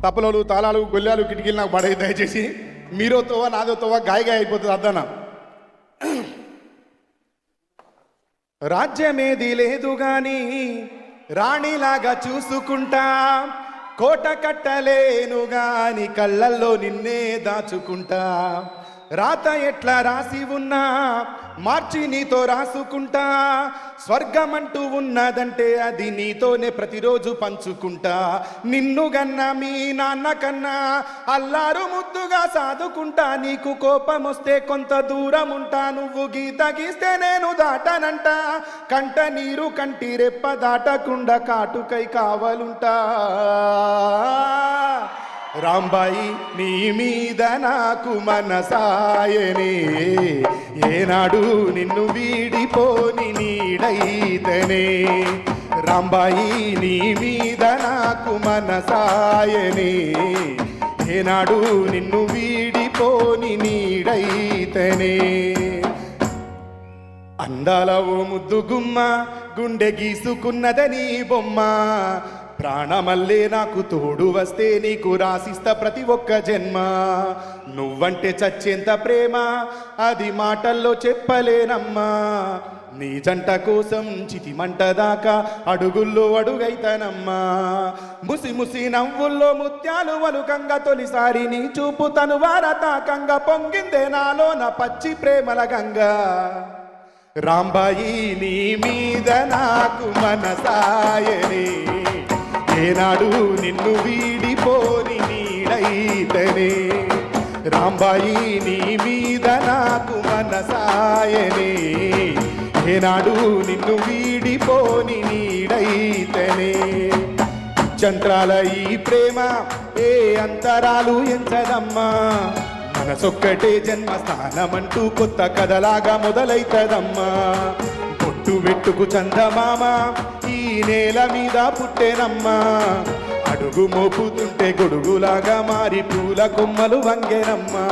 తప్పలోలు తాళాలు గొల్లాలు కిటికీలు నాకు పడే దయచేసి మీరో తోవ నాదో తోవ గాయగా అయిపోతుంది అద్దన. రాజ్యమేది లేదు గాని రాణిలాగా చూసుకుంటా, కోట కట్టలేను గాని కళ్ళల్లో నిన్నే దాచుకుంటా. రాత ఎట్లా రాసి ఉన్నా మార్చి నీతో రాసుకుంటా, స్వర్గమంటూ ఉన్నదంటే అది నీతోనే ప్రతిరోజు పంచుకుంటా. నిన్ను గన్నా మీ నాన్న కన్నా అల్లారు ముద్దుగా సాదుకుంటా, నీకు కోపం వస్తే కొంత దూరం ఉంటా, నువ్వు గీత గీస్తే నేను దాటనంట, కంట నీరు కంటి రెప్ప దాటకుండా కాటుకై కావలుంటా. రాంబాయి నీ మీద నాకు మనసాయనే, ఏనాడు నిన్ను వీడిపోని నీడైతనే. రాంబాయి నీ మీద నాకు మనసాయనే, ఏనాడు నిన్ను వీడిపోని నీడైతనే. అందాల ఓ ముద్దు గుమ్మ గుండె గీసుకున్నదని బొమ్మ, ప్రాణమల్లే నాకు తోడు వస్తే నీకు రాసిస్తా ప్రతి ఒక్క జన్మ. నువ్వంటే చచ్చేంత ప్రేమ అది మాటల్లో చెప్పలేనమ్మా, నీ జంట కోసం చితిమంట దాకా అడుగుల్లో అడుగైతనమ్మా. ముసి ముసి నవ్వుల్లో ముత్యాలు వలుకంగా తొలిసారి నీ చూపు తను వారతాకంగా పొంగిందే నాలోన పచ్చి ప్రేమల గంగా. రాంబాయి నీ మీద నాకు మనసాయనే, ఏనాడు నిన్ను వీడిపోని నీడైతనే. రాంబాయి నీ మీద నాకు మనసాయనే, ఏనాడు నిన్ను వీడిపోని నీడైతనే. చంత్రాల ఈ ప్రేమ ఏ అంతరాలు ఎంచదమ్మా, మనసొక్కటే జన్మస్థానమంటూ కొత్త కథలాగా మొదలైతదమ్మా. పొట్టు వెట్టుకు చందమామ ఈ నేల మీద పుట్టెనమ్మా, అడుగు మోపుతుంటే గొడుగులాగా మారి పూల కొమ్మలు వంగెనమ్మా.